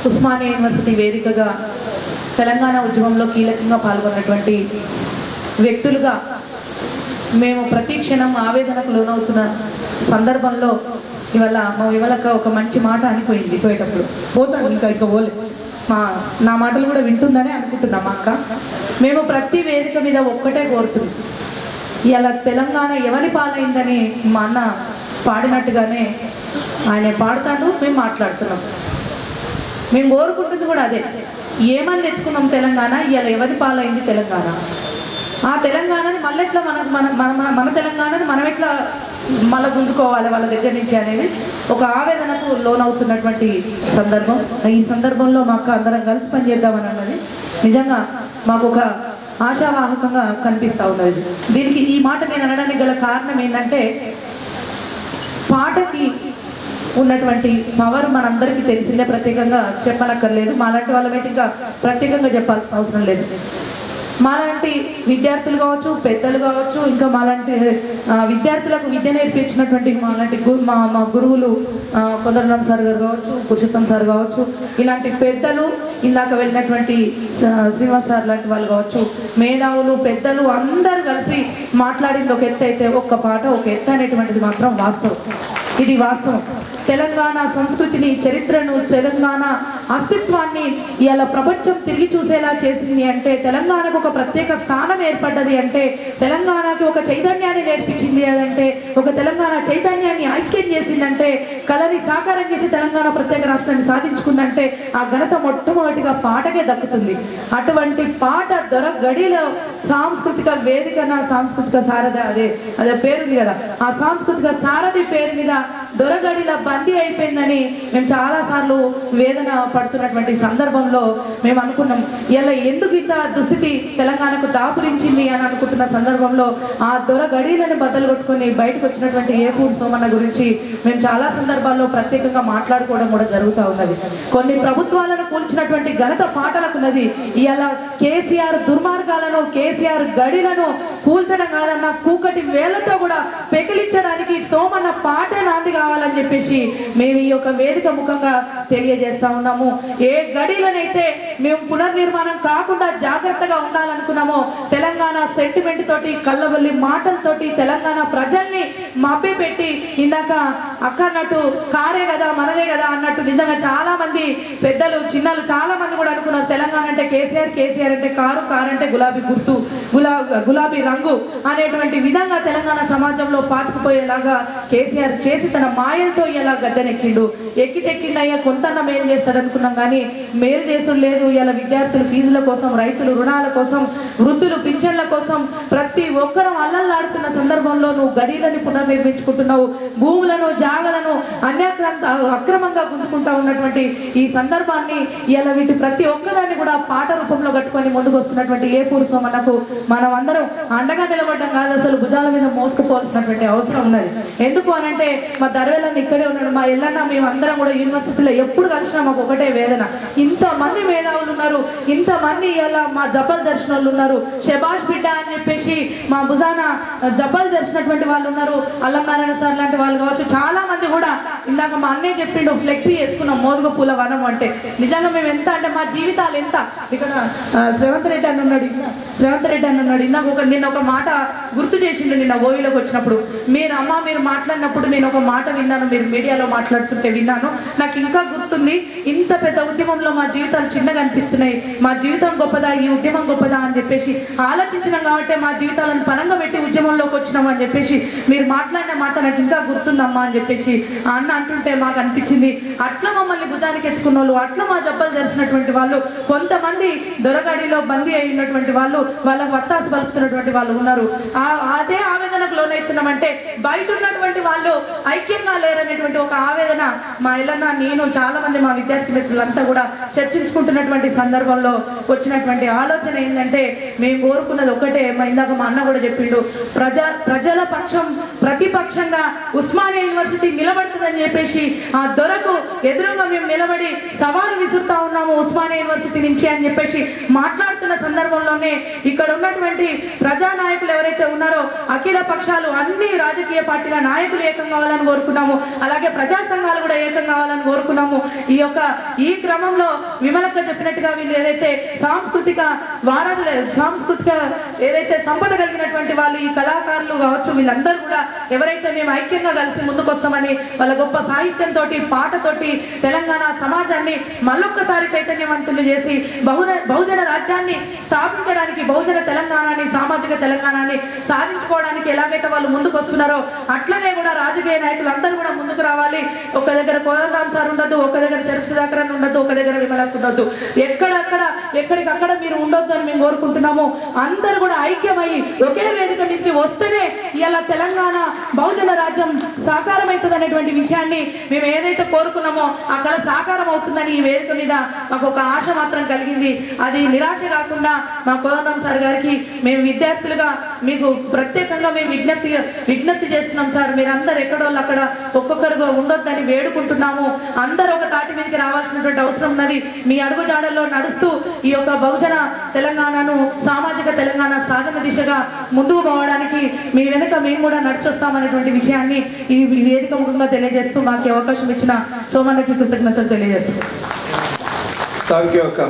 Osmania university వేదికగా తెలంగాణ ఉద్యమంలో కీలకంగా పాల్గొన్నటువంటి వ్యక్తులుగా మేము ప్రతి క్షణం ఆవేదనకు లోనవుతున్న సందర్భంలో ఇవాళ మా విమలక్క ఒక మంచి మాట అనిపోయింది. పోయేటప్పుడు పోతాను ఇంకా పోలే, నా మాటలు కూడా వింటుందని అనుకుంటున్నాం మా అక్క. మేము ప్రతి వేదిక మీద ఒక్కటే కోరుతున్నాం, ఇలా తెలంగాణ ఎవరి పాలైందని మా అన్న పాడినట్టుగానే ఆయన పాడుతాడు, మేము మాట్లాడుతున్నాం. మేము కోరుకుంటుంది కూడా అదే, ఏమని తెచ్చుకున్నాం తెలంగాణ, ఇలా ఎవరి పాలైంది తెలంగాణ, ఆ తెలంగాణని మళ్ళీ ఎట్లా మన తెలంగాణని మనం ఎట్లా మళ్ళీ గుంజుకోవాలి వాళ్ళ దగ్గర నుంచి అనేది ఒక ఆవేదనకు లోనవుతున్నటువంటి సందర్భం. ఈ సందర్భంలో మాకు అందరం కలిసి పనిచేద్దామని అన్నది నిజంగా మాకు ఒక ఆశావాహకంగా కనిపిస్తూ ఉన్నది. దీనికి ఈ మాట నేను అనడానికి గల కారణం ఏంటంటే, పాటకి ఉన్నటువంటి పవర్ మనందరికీ తెలిసిందే, ప్రత్యేకంగా చెప్పనక్కర్లేదు. మాలాంటి వాళ్ళమైతే ఇంకా ప్రత్యేకంగా చెప్పాల్సిన అవసరం లేదు. మాలాంటి విద్యార్థులు కావచ్చు, పెద్దలు కావచ్చు, ఇంకా మాలాంటి విద్యార్థులకు విద్య నేర్పించినటువంటి మాలాంటి మా గురువులు కొందరరామ్ సార్ గారు కావచ్చు, పురుషోత్తం సార్ కావచ్చు, ఇలాంటి పెద్దలు, ఇందాక వెళ్ళినటువంటి శ్రీనివాస్ సార్ లాంటి వాళ్ళు కావచ్చు, మేధావులు, పెద్దలు అందరూ కలిసి మాట్లాడింది ఒక ఎత్తు అయితే ఒక్క పాట ఒక ఎత్తు అనేటువంటిది మాత్రం వాస్తవం. ఇది వాస్తవం. తెలంగాణ సంస్కృతిని, చరిత్రను, తెలంగాణ అస్తిత్వాన్ని ఇలా ప్రపంచం తిరిగి చూసేలా చేసింది అంటే, తెలంగాణకు ఒక ప్రత్యేక స్థానం ఏర్పడ్డది అంటే, తెలంగాణకి ఒక చైతన్యాన్ని నేర్పించింది అదంటే, ఒక తెలంగాణ చైతన్యాన్ని ఐక్యం చేసిందంటే, కళని సాకారం చేసి తెలంగాణ ప్రత్యేక రాష్ట్రాన్ని సాధించుకుందంటే ఆ ఘనత మొట్టమొదటిగా పాటకే దక్కుతుంది. అటువంటి పాట దొరగడిలో సాంస్కృతిక వేదికన సాంస్కృతిక సారథి, అదే పేరుంది కదా, ఆ సాంస్కృతిక సారథి పేరు మీద దొరగడిల బందీ అయిపోయిందని మేము చాలాసార్లు వేదన పడుతున్నటువంటి సందర్భంలో మేము అనుకున్నాం, ఇలా ఎందుకు ఇంత దుస్థితి తెలంగాణకు దాపురించింది అని అనుకుంటున్న సందర్భంలో ఆ దొరగడిలను బద్దలు కొట్టుకొని బయటకు వచ్చినటువంటి ఏపూరు సోమన్న గురించి మేము చాలా సందర్భాల్లో ప్రత్యేకంగా మాట్లాడుకోవడం కూడా జరుగుతూ ఉన్నది. కొన్ని ప్రభుత్వాలను కూల్చినటువంటి ఘనత పాటలకున్నది. ఇలా కేసీఆర్ దుర్మార్గాలను, కేసీఆర్ గడిలను కూల్చడం కాదన్న కూకటి వేళ్లతో కూడా పెకిలించడానికి సోమన్న పాటే నాంది కావాలని చెప్పేసి మేము ఈ యొక్క వేదిక ముఖంగా తెలియజేస్తా ఉన్నాము. ఏ గడిలనైతే మేము పునర్నిర్మాణం కాకుండా జాగ్రత్తగా ఉండాలనుకున్నామో, తెలంగాణ సెంటిమెంట్ తోటి, కళ్ళబొల్లి మాటలతోటి తెలంగాణ ప్రజల్ని మభ్యపెట్టి, ఇందాక అక్క అన్నట్టు కారే కదా మనదే కదా అన్నట్టు నిజంగా చాలా మంది పెద్దలు, చిన్నలు చాలా మంది కూడా అనుకున్నారు తెలంగాణ అంటే కేసీఆర్, కేసీఆర్ అంటే కారు, కారు అంటే గులాబీ గుర్తు, గులాబీ రంగు అనేటువంటి విధంగా తెలంగాణ సమాజంలో పాతుకుపోయేలాగా కేసీఆర్ చేసి తన మాయలతో ఇలా గద్దెనెక్కిండు. ఎక్కితెక్కిండయ్యా కొంతన్న మేలు చేస్తాడు అనుకున్నాం, కానీ మేలు చేసుడు లేదు. ఇలా విద్యార్థులు ఫీజుల కోసం, రైతులు రుణాల కోసం, వృద్ధులు పింఛన్ల కోసం ప్రతి ఒక్కరూ అల్లల్లాడుతున్న సందర్భంలో నువ్వు గడిలని పునర్నిర్మించుకుంటున్నావు, భూములను, జాగలను అక్రమంగా గుంజుకుంటా ఉన్నటువంటి ఈ సందర్భాన్ని ఇలా వీటి ప్రతి ఒక్కదాన్ని కూడా పాట రూపంలో కట్టుకొని ముందుకు వస్తున్నటువంటి ఏపూరు సోమన్నకు మనం అందరం అండగా నిలబడ్డం కాదు, అసలు భుజాల మీద మోసుకుపోవాల్సినటువంటి అవసరం ఉన్నది. ఎందుకు అనంటే, మా దర్వేలన్న ఇక్కడే ఉన్నాడు, మా ఎల్లన్న మేము అందరం కూడా యూనివర్సిటీలో ఎప్పుడు కలిసినా మాకు ఒకటే వేదన. ఇంతమంది మేధావులు ఉన్నారు, ఇంతమంది ఇలా మా జబ్బలు దర్శనాలు ఉన్నారు, శబాష్ బిడ్డ అని చెప్పేసి మా భుజాన జబ్బలు దర్శినటువంటి వాళ్ళు ఉన్నారు, అల్లం నారాయణ సార్ లాంటి వాళ్ళు కావచ్చు, చాలా మంది కూడా. ఇందాక మా అన్నే చెప్పిండు ఫ్లెక్సీ వేసుకున్నాం మోదుగ పూల వనం అంటే, నిజంగా మేము ఎంత అంటే మా జీవితాలు ఎంత. ఇక్కడ శ్రవంత్ రెడ్డి అని ఉన్నాడు, ఇందాక నిన్న ఒక మాట గుర్తు చేసిండు. నిన్న ఓయిలోకి వచ్చినప్పుడు మీరు మాట్లాడినప్పుడు నేను ఒక మాట విన్నాను, మీరు మీడియాలో మాట్లాడుతుంటే విన్నాను, నాకు ఇంకా గుర్తుంది. ఇంత పెద్ద ఉద్యమంలో మా జీవితాలు చిన్నగా అనిపిస్తున్నాయి, మా జీవితం గొప్పదా, ఈ ఉద్యమం గొప్పదా అని చెప్పేసి ఆలోచించినాం కాబట్టి మా జీవితాలను పనంగా పెట్టి ఉద్యమంలోకి వచ్చినాం అని చెప్పేసి మీరు మాట్లాడిన మాట నాకు ఇంకా గుర్తుందమ్మా అని చెప్పేసి అన్న అంటుంటే మాకు అనిపించింది, అట్లా మమ్మల్ని భుజానికి ఎత్తుకున్న వాళ్ళు, అట్లా మా జబ్బలు తెరిచినటువంటి వాళ్ళు, కొంతమంది దొరగాడిలో బందీ అయినటువంటి వాళ్ళు, వాళ్ళకు వత్తాసు పలుకుతున్నటువంటి వాళ్ళు ఉన్నారు. అదే ఆవేదనకు లోనవుతున్నామంటే బయట ఉన్నటువంటి వాళ్ళు ఐక్యంగా లేరనేటువంటి ఒక ఆవేదన మా ఇళ్ళన్న, నేను, చాలా మంది మా విద్యార్థి మిత్రులంతా కూడా చర్చించుకుంటున్నటువంటి సందర్భంలో వచ్చినటువంటి ఆలోచన ఏంటంటే, మేము కోరుకున్నది ఒకటే. ఇందాక మా అన్న కూడా చెప్పిండు, ప్రజల పక్షం ప్రతిపక్షంగా ఉస్మానియా యూనివర్సిటీ నిలబడుతుందని చెప్పేసి ఆ దొరకు ఎదురుగా మేము నిలబడి సవాలు విసురుతా ఉన్నాము ఉస్మానియా యూనివర్సిటీ నుంచి అని చెప్పేసి మాట్లాడుతున్న సందర్భంలోనే ఇక్కడ ఉన్నటువంటి ప్రజానాయకులు ఎవరైతే ఉన్నారో, అఖిల పక్షాలు, అన్ని రాజకీయ పార్టీల నాయకులు ఏకం కావాలని కోరుకున్నాము. అలాగే ప్రజా సంఘాలు కూడా ఏకం కావాలని కోరుకున్నాము. ఈ క్రమంలో విమలక్క చెప్పినట్టుగా వీళ్ళు ఏదైతే సాంస్కృతిక ఏదైతే సంపద కలిగినటువంటి వాళ్ళు ఈ కళాకారులు కావచ్చు, వీళ్ళందరూ కూడా ఎవరైతే మేము ఐక్యంగా కలిసి ముందుకొస్తామని వాళ్ళ గొప్ప సాహిత్యంతో పాటతోటి తెలంగాణ సమాజాన్ని మళ్ళొక్కసారి చైతన్యవంతులు చేసి బహుజన రాజ్యాన్ని స్థాపించడానికి, బహుజన తెలంగాణని, సామాజిక తెలంగాణని సాధించుకోవడానికి ఎలాగైతే వాళ్ళు ముందుకు వస్తున్నారో అట్లనే కూడా రాజకీయ నాయకులు అందరూ కూడా ముందుకు రావాలి. ఒక దగ్గర కోదండరామ్ సార్ ఉండొద్దు, ఒక దగ్గర చెరుకు సుధాకర్ అని ఉండొద్దు, ఒక దగ్గర విమలక్క ఉండొద్దు, ఎక్కడికక్కడ మీరు ఉండొద్దు అని మేము కోరుకుంటున్నాము. అందరూ కూడా ఐక్యమయ్యి ఒకే వేదిక మీదకి వస్తేనే ఇలా తెలంగాణ బహుజన రాజ్యం సాకారం అవుతుంది అనేటువంటి విషయాన్ని మేము ఏదైతే కోరుకున్నామో ఆ కళ సాకారం అవుతుందని ఈ వేదిక మీద మాకు ఒక ఆశ మాత్రం కలిగింది. అది నిరాశ కాకుండా మా కోదండరామ్ సార్ గారికి మేము విద్యార్థులుగా మీకు ప్రత్యేకంగా మేము విజ్ఞప్తి చేస్తున్నాం సార్. మీరందరూ ఎక్కడోళ్ళు అక్కడ ఒక్కొక్కరుగా ఉండొద్దని వేడుకుంటున్నాము. అందరూ ఒక తాటి మీదకి రావాల్సినటువంటి అవసరం ఉన్నది. మీ అడుగుజాడల్లో నడుస్తూ ఈ యొక్క బహుజన తెలంగాణను, సామాజిక తెలంగాణ సాధన దిశగా ముందుకు పోవడానికి మీ వెనుక మేము కూడా నడిచొస్తామనేటువంటి విషయాన్ని ఈ వేదిక ముఖంగా తెలియజేస్తూ మాకు అవకాశం ఇచ్చిన సోమన్నకి కృతజ్ఞతలు తెలియజేస్తాం.